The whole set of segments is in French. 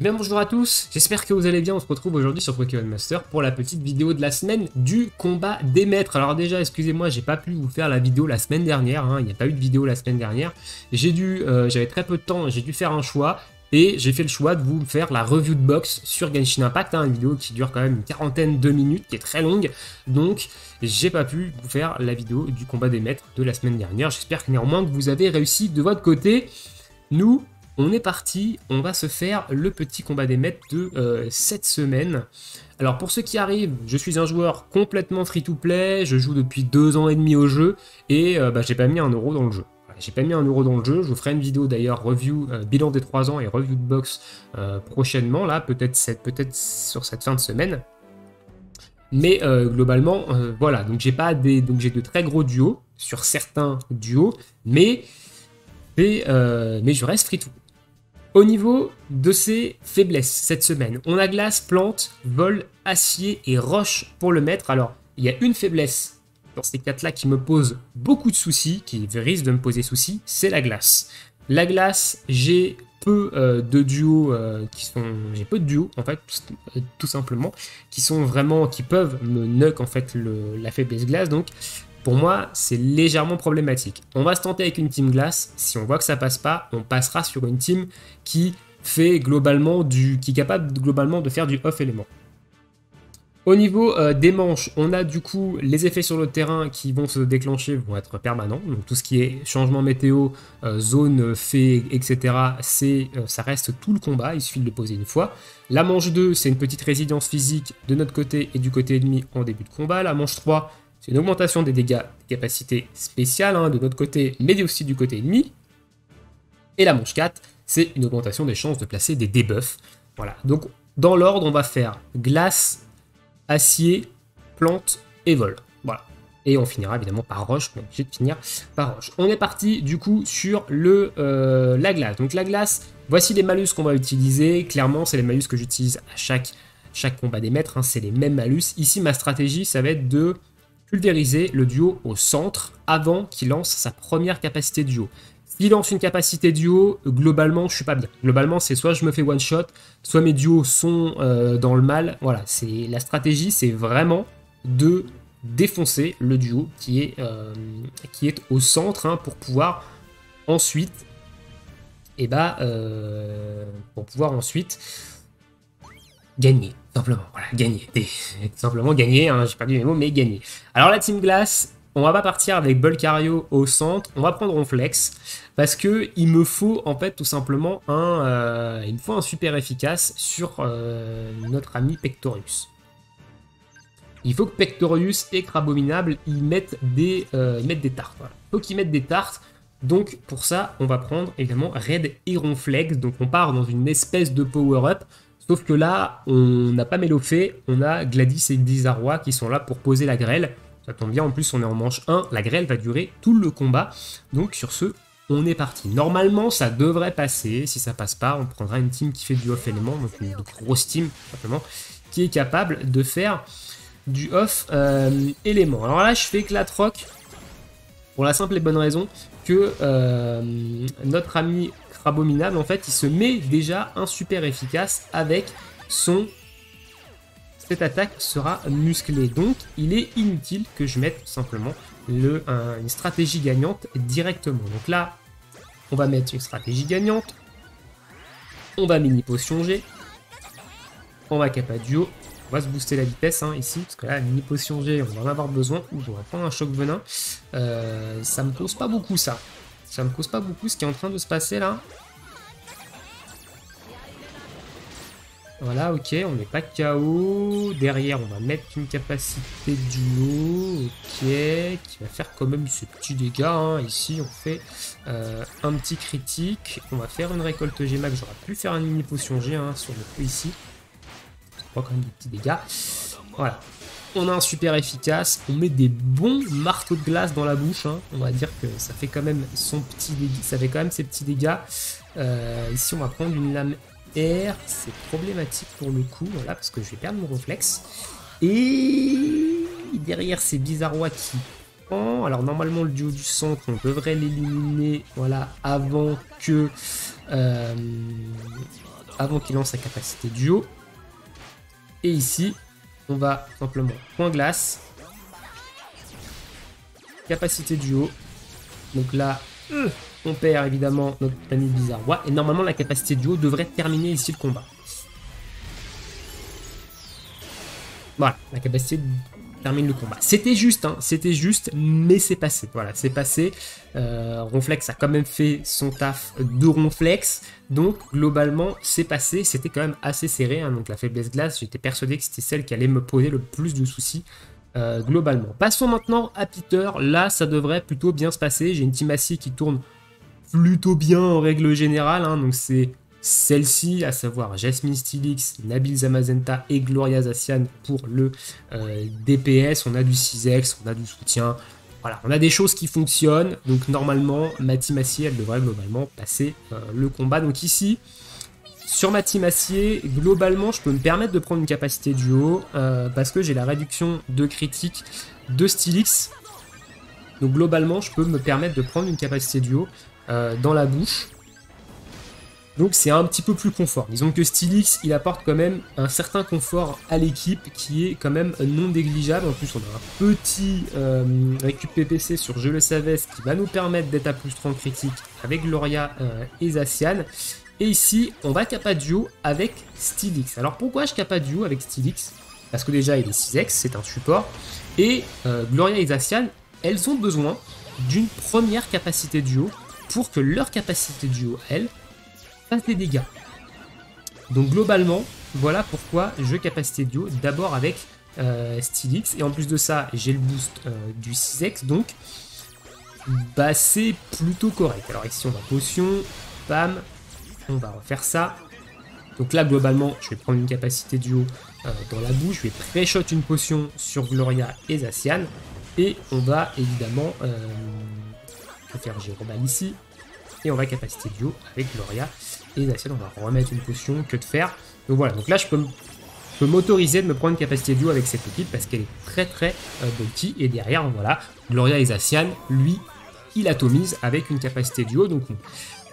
Eh bien bonjour à tous, j'espère que vous allez bien, on se retrouve aujourd'hui sur Pokémon Master pour la petite vidéo de la semaine du combat des maîtres. Alors déjà, excusez-moi, j'ai pas pu vous faire la vidéo la semaine dernière, il n'y a pas eu de vidéo la semaine dernière. J'avais très peu de temps, j'ai dû faire un choix, et j'ai fait le choix de vous faire la review de box sur Genshin Impact, une vidéo qui dure quand même une quarantaine de minutes, qui est très longue, donc j'ai pas pu vous faire la vidéo du combat des maîtres de la semaine dernière. J'espère néanmoins que vous avez réussi de votre côté. Nous, on est parti, on va se faire le petit combat des maîtres de cette semaine. Alors pour ceux qui arrivent, je suis un joueur complètement free-to-play, je joue depuis 2 ans et demi au jeu, et j'ai pas mis 1 euro dans le jeu. J'ai pas mis 1 euro dans le jeu, je vous ferai une vidéo d'ailleurs, review, bilan des 3 ans et review de box prochainement, là, peut-être sur cette fin de semaine. Mais globalement, voilà, donc j'ai de très gros duos, sur certains duos, mais je reste free-to-play. Au niveau de ses faiblesses cette semaine, on a glace, plante, vol, acier et roche pour le maître. Alors, il y a une faiblesse dans ces 4-là qui me pose beaucoup de soucis, qui risque de me poser soucis, c'est la glace. La glace, j'ai peu de duos j'ai peu de duos en fait, tout simplement, qui peuvent me nuke en fait la faiblesse glace, donc pour moi, c'est légèrement problématique. On va se tenter avec une team glace. Si on voit que ça passe pas, on passera sur une team qui est capable globalement de faire du off élément. Au niveau des manches, on a du coup les effets sur le terrain qui vont se déclencher, vont être permanents. Donc tout ce qui est changement météo, zone, fée, etc. Ça reste tout le combat, il suffit de le poser une fois. La manche 2, c'est une petite résilience physique de notre côté et du côté ennemi en début de combat. La manche 3, c'est une augmentation des dégâts, des capacités spéciales de notre côté, mais aussi du côté ennemi. Et la manche 4, c'est une augmentation des chances de placer des debuffs. Voilà, donc dans l'ordre, on va faire glace, acier, plante et vol. Voilà. Et on finira évidemment par roche, on est obligé de finir par roche. On est parti du coup sur la glace. Donc la glace, voici les malus qu'on va utiliser. Clairement, c'est les malus que j'utilise à chaque combat des maîtres, c'est les mêmes malus. Ici, ma stratégie, ça va être de pulvériser le duo au centre avant qu'il lance sa première capacité duo. S'il lance une capacité duo, globalement, je suis pas bien. Globalement, c'est soit je me fais one shot, soit mes duos sont dans le mal. Voilà, la stratégie, c'est vraiment de défoncer le duo qui est au centre pour pouvoir ensuite, gagner. Simplement, voilà, gagner. Simplement gagner, j'ai perdu mes mots, mais gagner. Alors la team glace, on va pas partir avec Bolcario au centre, on va prendre Ronflex, parce que il me faut en fait tout simplement il me faut un super efficace sur notre ami Pectorius. Il faut que Pectorius et Crabominable ils mettent des tartes. Voilà. Il faut qu'ils mettent des tartes. Donc pour ça, on va prendre évidemment Red et Ronflex. Donc on part dans une espèce de power-up. Sauf que là, on n'a pas Mélofée, on a Gladys et Bizarrois qui sont là pour poser la grêle. Ça tombe bien, en plus on est en manche 1, la grêle va durer tout le combat. Donc sur ce, on est parti. Normalement, ça devrait passer. Si ça passe pas, on prendra une team qui fait du off élément, donc une grosse team simplement, qui est capable de faire du off élément. Alors là, je fais éclat rock pour la simple et bonne raison que notre ami Crabominable, en fait, il se met déjà un super efficace avec cette attaque sera musclée. Donc, il est inutile que je mette simplement une stratégie gagnante directement. Donc là, on va mettre une stratégie gagnante. On va mini potion G. On va capa duo. On va se booster la vitesse ici, parce que là, mini potion G, on va en avoir besoin. Ou on va prendre un choc venin. Ça me cause pas beaucoup ça. Ça me cause pas beaucoup ce qui est en train de se passer là. Voilà, ok, on n'est pas KO. Derrière, on va mettre une capacité duo, ok, qui va faire quand même ce petit dégât. Ici, on fait un petit critique. On va faire une récolte G-Max. J'aurais pu faire une mini potion G sur le coup ici. On voit quand même des petits dégâts. Voilà. On a un super efficace, on met des bons marteaux de glace dans la bouche, on va dire que ça fait quand même ses petits dégâts. Ici on va prendre une lame R, c'est problématique pour le coup, voilà, parce que je vais perdre mon réflexe. Et derrière c'est Bizarrois qui prend, alors normalement le duo du centre on devrait l'éliminer, voilà, avant que avant qu'il lance sa capacité duo. Et ici, on va simplement point glace. Capacité duo. Donc là, on perd évidemment notre ami Bizarre Roi. Et normalement, la capacité duo devrait terminer ici le combat. Voilà, la capacité termine le combat. C'était juste, hein, c'était juste, mais c'est passé. Voilà, c'est passé. Ronflex a quand même fait son taf de Ronflex. Donc, globalement, c'est passé. C'était quand même assez serré. Hein, donc, la faiblesse glace, j'étais persuadé que c'était celle qui allait me poser le plus de soucis. Globalement. Passons maintenant à Peter. Là, ça devrait plutôt bien se passer. J'ai une team acier qui tourne plutôt bien en règle générale. Hein, donc, c'est celle-ci, à savoir Jasmine Steelix, Nabil Zamazenta et Gloria Zacian pour le DPS. On a du 6x, on a du soutien. Voilà, on a des choses qui fonctionnent. Donc normalement, ma team acier, elle devrait globalement passer le combat. Donc ici, sur ma team acier, globalement, je peux me permettre de prendre une capacité duo parce que j'ai la réduction de critique de Steelix. Donc globalement, je peux me permettre de prendre une capacité duo dans la bouche. Donc c'est un petit peu plus confort. Disons que Steelix, il apporte quand même un certain confort à l'équipe qui est quand même non négligeable. En plus, on a un petit récup PPC sur Je le savais, ce qui va nous permettre d'être à plus 30 critique avec Gloria et Zacian. Et ici, on va capa duo avec Steelix. Alors pourquoi je capa duo avec Steelix? Parce que déjà, il est 6x, c'est un support. Et Gloria et Zacian, elles ont besoin d'une première capacité duo pour que leur capacité duo, elles, des dégâts. Donc globalement, voilà pourquoi je capacité duo d'abord avec Steelix. Et en plus de ça, j'ai le boost du 6x. Donc, bah, c'est plutôt correct. Alors ici, on va potion. Bam. On va refaire ça. Donc là, globalement, je vais prendre une capacité duo dans la bouche. Je vais pré-shot une potion sur Gloria et Zacian. Et on va évidemment faire Gérobal ici. Et on va capacité duo avec Gloria et Zacian. On va remettre une potion, que de faire. Donc voilà, donc là je peux m'autoriser de me prendre une capacité duo avec cette équipe parce qu'elle est très très bulky. Et derrière, voilà, Gloria et Zacian, lui, il atomise avec une capacité duo. Donc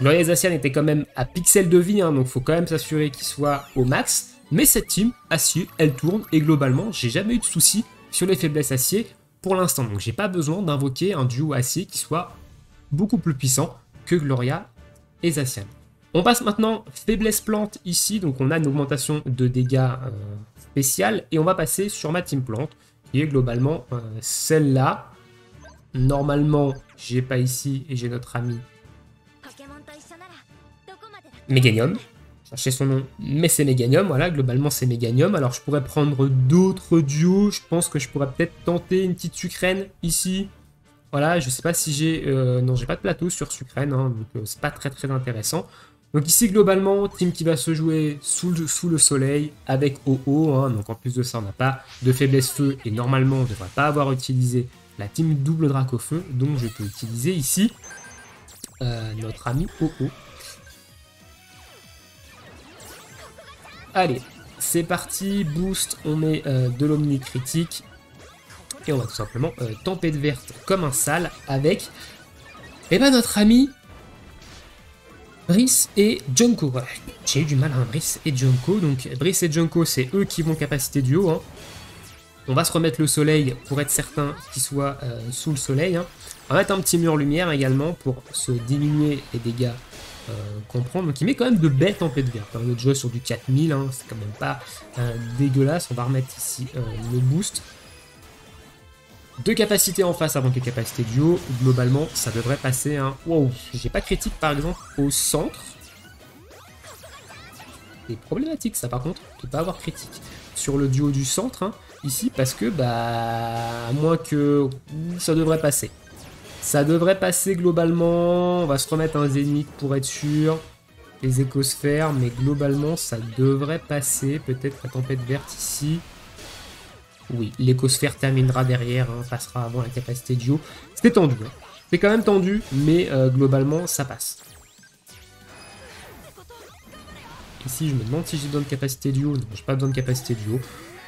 Gloria et Zacian étaient quand même à pixel de vie, hein, donc il faut quand même s'assurer qu'ils soient au max. Mais cette team, acier, elle tourne et globalement, j'ai jamais eu de soucis sur les faiblesses acier pour l'instant. Donc j'ai pas besoin d'invoquer un duo acier qui soit beaucoup plus puissant que Gloria et Zacian. On passe maintenant faiblesse plante ici, donc on a une augmentation de dégâts spéciale et on va passer sur ma team plante qui est globalement celle-là. Normalement, j'ai pas ici et j'ai notre ami Meganium. Cherchez son nom, mais c'est Meganium, voilà, globalement c'est Meganium. Alors je pourrais prendre d'autres duos, je pense que je pourrais peut-être tenter une petite Sucrène ici. Voilà, je sais pas si j'ai... non, j'ai pas de plateau sur Sucrène, hein, donc c'est pas très très intéressant. Donc ici, globalement, team qui va se jouer sous le soleil avec OO. Hein, donc en plus de ça, on n'a pas de faiblesse feu et normalement, on ne devrait pas avoir utilisé la team double drac au feu. Donc je peux utiliser ici notre ami OO. Allez, c'est parti, boost, on met de l'omni critique. Et on va tout simplement tempête verte comme un sale avec notre ami Brice et Junko. Voilà, j'ai eu du mal à Brice et Junko. Donc Brice et Junko, c'est eux qui vont capacité duo. Hein. On va se remettre le soleil pour être certain qu'ils soient sous le soleil. Hein. On va mettre un petit mur lumière également pour se diminuer les dégâts qu'on prend. Donc il met quand même de belles tempêtes vertes. On est déjà sur du 4000, hein. C'est quand même pas dégueulasse. On va remettre ici le boost. Deux capacités en face avant que les capacités duo. Globalement, ça devrait passer. Hein. Wow, j'ai pas critique par exemple au centre. C'est problématique ça par contre, de pas avoir critique sur le duo du centre hein, ici parce que bah à moins que ça devrait passer. Ça devrait passer globalement. On va se remettre un zénith pour être sûr. Les écosphères, mais globalement ça devrait passer. Peut-être la tempête verte ici. Oui, l'écosphère terminera derrière, hein, passera avant la capacité duo. C'était tendu, hein. C'est quand même tendu, mais globalement, ça passe. Ici, je me demande si j'ai besoin de capacité duo. Non, j'ai pas besoin de capacité duo.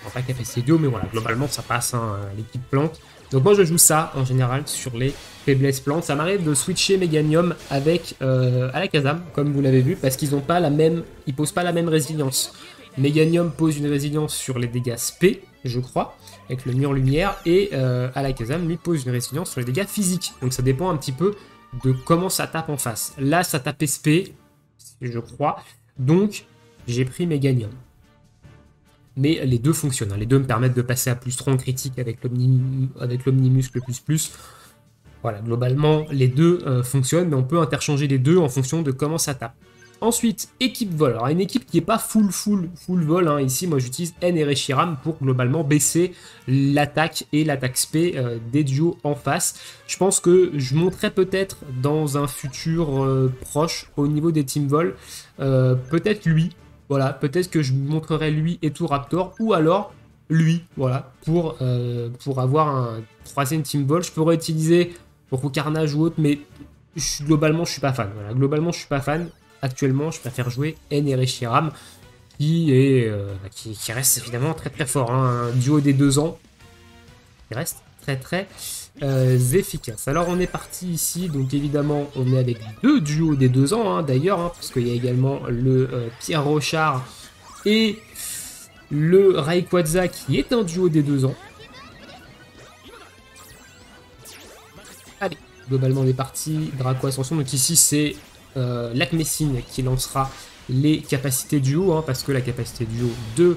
Enfin, pas capacité duo, mais voilà, globalement ça passe, hein, l'équipe plante. Donc moi je joue ça en général sur les faiblesses plantes. Ça m'arrive de switcher Meganium avec Alakazam, comme vous l'avez vu, parce qu'ils ont pas la même, ils posent pas la même résilience. Meganium pose une résilience sur les dégâts SP, je crois, avec le mur lumière, et Alakazam lui pose une résilience sur les dégâts physiques. Donc ça dépend un petit peu de comment ça tape en face. Là ça tape SP, je crois, donc j'ai pris Meganium. Mais les deux fonctionnent, hein. Les deux me permettent de passer à plus 3 en critique avec l'Omnimuscle plus. Voilà, globalement, les deux fonctionnent, mais on peut interchanger les deux en fonction de comment ça tape. Ensuite, équipe vol. Alors, une équipe qui n'est pas full vol, hein. Ici, moi, j'utilise N et Reshiram pour globalement baisser l'attaque et l'attaque SP des duos en face. Je pense que je monterai peut-être dans un futur proche au niveau des team vol, peut-être lui. Voilà, peut-être que je montrerai lui et tout Raptor, ou alors lui, voilà, pour avoir un troisième team vol. Je pourrais utiliser Roux Carnage ou autre, mais globalement, je suis pas fan. Voilà, globalement, je suis pas fan. Actuellement, je préfère jouer N et Reshiram, qui reste évidemment très très fort. Hein, un duo des 2 ans, qui reste très très efficace. Alors on est parti ici, donc évidemment on est avec 2 duos des 2 ans, hein, d'ailleurs, hein, parce qu'il y a également le Pierre Rochard et le Rayquaza qui est un duo des 2 ans. Allez, globalement on est parti, Draco Ascension, donc ici c'est Lakmessine qui lancera les capacités duo, hein, parce que la capacité duo de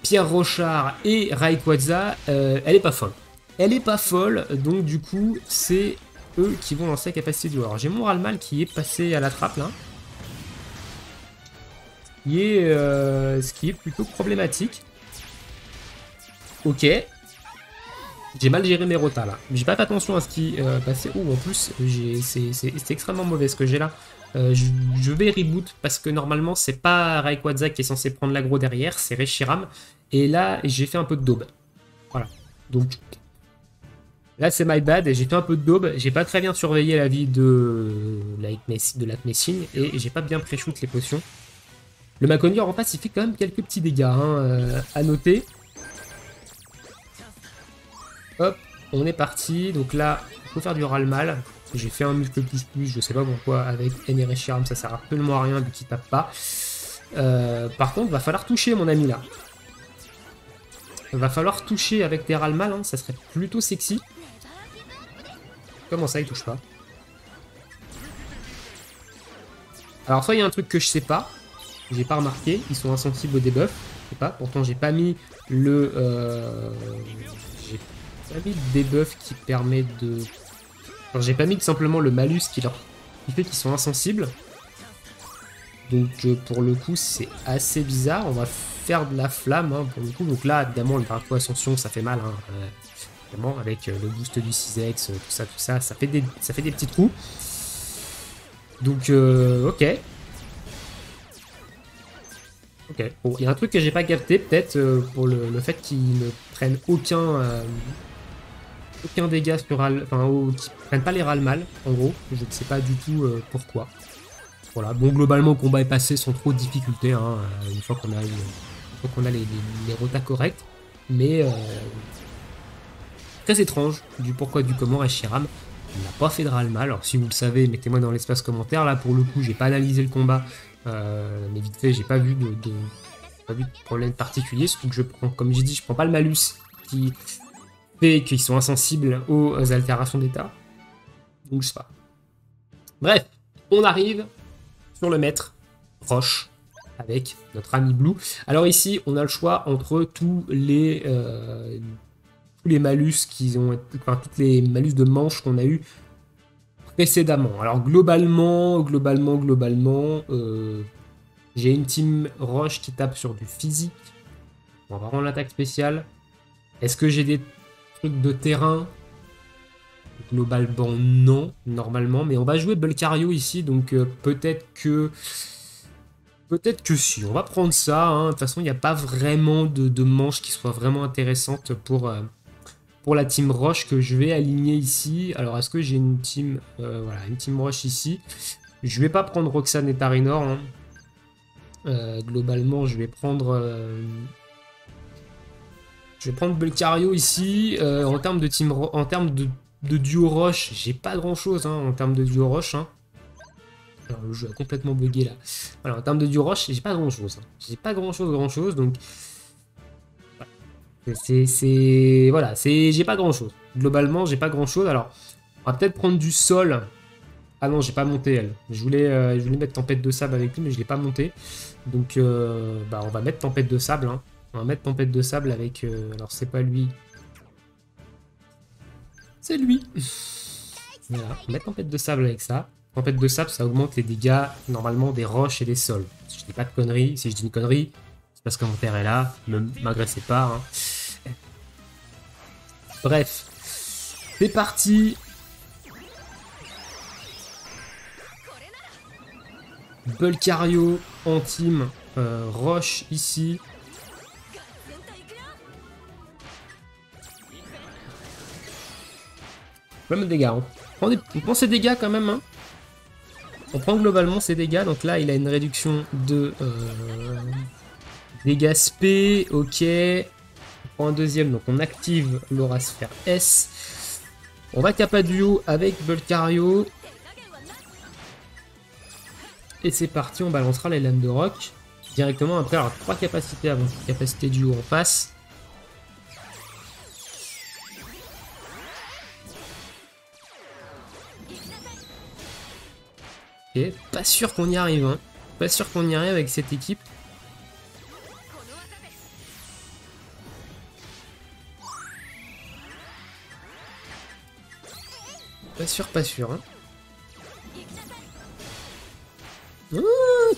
Pierre Rochard et Rayquaza, elle est pas folle. Elle est pas folle, donc du coup, c'est eux qui vont lancer la capacité duo. Alors j'ai mon Ralmal qui est passé à la trappe là. Ce qui est plutôt problématique. Ok. J'ai mal géré mes rotas là. J'ai pas fait attention à ce qui passait. Oh, en plus, c'est extrêmement mauvais ce que j'ai là. Je vais reboot parce que normalement, c'est pas Rayquaza qui est censé prendre l'aggro derrière, c'est Reshiram. Et là, j'ai fait un peu de daube. Voilà. Donc, là, c'est my bad. J'ai fait un peu de daube. J'ai pas très bien surveillé la vie de Lakmessine et j'ai pas bien pré-shoot les potions. Le Maconior en face, il fait quand même quelques petits dégâts, hein, à noter. Hop, on est parti. Donc là, il faut faire du Ralmal. J'ai fait un muscle plus, je sais pas pourquoi, avec N et Reshiram, ça sert absolument à rien vu qu'il tape pas. Par contre, va falloir toucher, mon ami, là. Va falloir toucher avec des Ralmal, hein, ça serait plutôt sexy. Comment ça, il touche pas? Alors, soit il y a un truc que je sais pas, j'ai pas remarqué, ils sont insensibles au debuff, je sais pas, pourtant j'ai pas mis le... j'ai pas mis le debuff qui permet de... Alors, j'ai pas mis tout simplement le malus qui fait qu'ils sont insensibles. Donc pour le coup c'est assez bizarre. On va faire de la flamme, hein, pour le coup. Donc là évidemment le Draco Ascension ça fait mal, hein, évidemment avec le boost du 6x, tout ça, ça fait des petits trous. Donc ok. Ok, bon, il y a un truc que j'ai pas capté peut-être pour le fait qu'ils ne prennent aucun dégât sur qu'ils prennent pas les Ralmal, en gros. Je ne sais pas du tout pourquoi. Voilà, bon, globalement, le combat est passé sans trop de difficultés, hein, une fois qu'on a les rotas corrects. Mais très étrange du pourquoi du comment Reshiram n'a pas fait de Ralmal. Alors si vous le savez, mettez-moi dans l'espace commentaire. Là, pour le coup, j'ai pas analysé le combat, mais vite fait, j'ai pas vu de problème particulier. Surtout que je prends, comme j'ai dit, je prends pas le malus qui fait qu'ils sont insensibles aux altérations d'état. Donc je sais pas. Bref, on arrive sur le maître Roche avec notre ami Blue. Alors ici, on a le choix entre tous les malus qu'ils ont, enfin toutes les malus de manche qu'on a eu précédemment. Alors globalement, j'ai une team Roche qui tape sur du physique. On va rendre l'attaque spéciale. Est-ce que j'ai des trucs de terrain? Globalement non, normalement, mais on va jouer Bulcario ici, donc peut-être que si, on va prendre ça, hein. De toute façon il n'y a pas vraiment de manche qui soit vraiment intéressante pour la team Roche que je vais aligner ici. Alors est-ce que j'ai une team, voilà, une team Roche ici, je vais pas prendre Roxane et Tarinor, hein. Globalement je vais prendre Je vais prendre Belcario ici. En termes de en termes de duo Roche, j'ai pas grand chose hein, en termes de duo Roche. Hein. Alors le jeu a complètement bugué là. Voilà, en termes de duo Roche, j'ai pas grand chose. Hein. J'ai pas grand chose, donc. Voilà, j'ai pas grand chose. Globalement, j'ai pas grand chose. Alors, on va peut-être prendre du sol. Ah non, j'ai pas monté elle. Je voulais mettre tempête de sable avec lui, mais je l'ai pas monté. Donc, bah, on va mettre tempête de sable. Hein. On va mettre tempête de sable avec. Alors, c'est pas lui. C'est lui. Voilà, on va mettre tempête de sable avec ça. Tempête de sable, ça augmente les dégâts normalement des roches et des sols. Si je dis pas de conneries, si je dis une connerie, c'est parce que mon père est là. Ne m'agressez pas. Hein. Bref, c'est parti. Belcario en team, Roche ici. Même dégâts. Hein. On prend ses dégâts quand même. Hein. On prend globalement ses dégâts. Donc là, il a une réduction de dégâts SP. Ok. On prend un deuxième. Donc on active l'aura sphère S. On va capa duo avec Belcario. Et c'est parti, on balancera les lames de roc directement après. Alors 3 capacités avant que capacité duo en face. Ok, pas sûr qu'on y arrive. Hein. Pas sûr qu'on y arrive avec cette équipe. Pas sûr. Hein.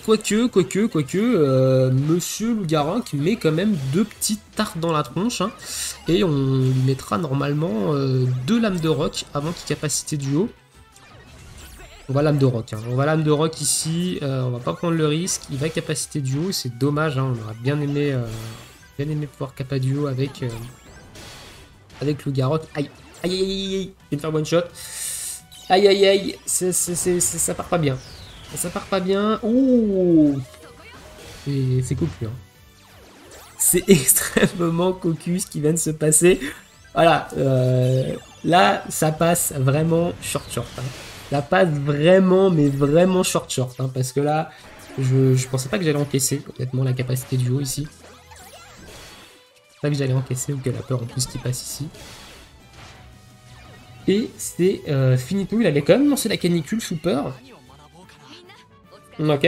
Quoique, Monsieur Lougarinck met quand même 2 petites tartes dans la tronche. Hein, et on lui mettra normalement 2 lames de roc avant qu'il capacité du haut. On va lame de roc. Hein. On va lame de roc ici. On va pas prendre le risque. Il va capacité du haut. C'est dommage. Hein, on aurait bien aimé pouvoir capa du haut avec Lougarinck. Aïe. Aïe aïe aïe aïe. Je vais me faire one shot. Aïe aïe aïe. Ça part pas bien. Ça part pas bien. Ouh. C'est cocu. Hein. C'est extrêmement cocu ce qui vient de se passer. Voilà. Là, ça passe vraiment short. Hein. Ça passe vraiment, mais vraiment short. Hein, parce que là, je pensais pas que j'allais encaisser, honnêtement, la capacité du haut ici. Je pensais pas que j'allais encaisser ou que la peur en plus qui passe ici. Et c'est finito. Il allait quand même lancer la canicule sous peur. Ok,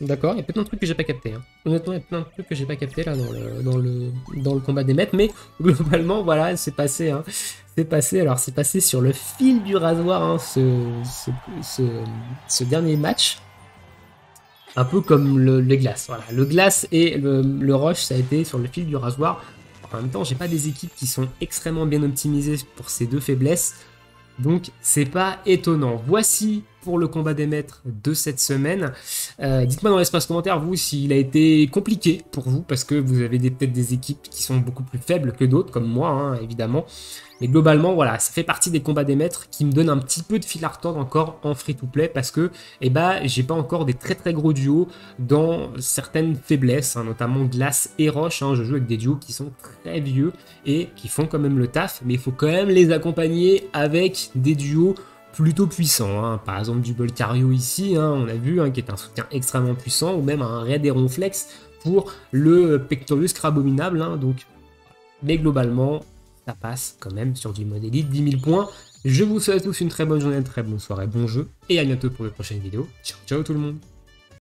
d'accord, il y a plein de trucs que j'ai pas capté. Hein. Honnêtement, il y a plein de trucs que j'ai pas capté là dans le combat des maîtres, mais globalement, voilà, c'est passé. Hein. C'est passé, alors c'est passé sur le fil du rasoir, hein, ce dernier match. Un peu comme les glaces. Voilà. Le glace et le rush, ça a été sur le fil du rasoir. En même temps, j'ai pas des équipes qui sont extrêmement bien optimisées pour ces deux faiblesses. Donc, c'est pas étonnant. Voici pour le combat des maîtres de cette semaine. Dites-moi dans l'espace commentaire, vous, s'il a été compliqué pour vous, parce que vous avez peut-être des équipes qui sont beaucoup plus faibles que d'autres, comme moi, hein, évidemment. Mais globalement, voilà, ça fait partie des combats des maîtres qui me donnent un petit peu de fil à retordre encore en free-to-play, parce que, eh ben, j'ai pas encore des très très gros duos dans certaines faiblesses, hein, notamment glace et roche. Hein, je joue avec des duos qui sont très vieux et qui font quand même le taf, mais il faut quand même les accompagner avec des duos plutôt puissant, hein. Par exemple du Belcario ici, hein, on a vu, hein, qui est un soutien extrêmement puissant, ou même un Raid Ronflex pour le Pectorius Crabominable, hein, donc. Mais globalement, ça passe quand même sur du mode élite, 10 000 points. Je vous souhaite à tous une très bonne journée, une très bonne soirée, bon jeu, et à bientôt pour de prochaines vidéos. Ciao, ciao tout le monde.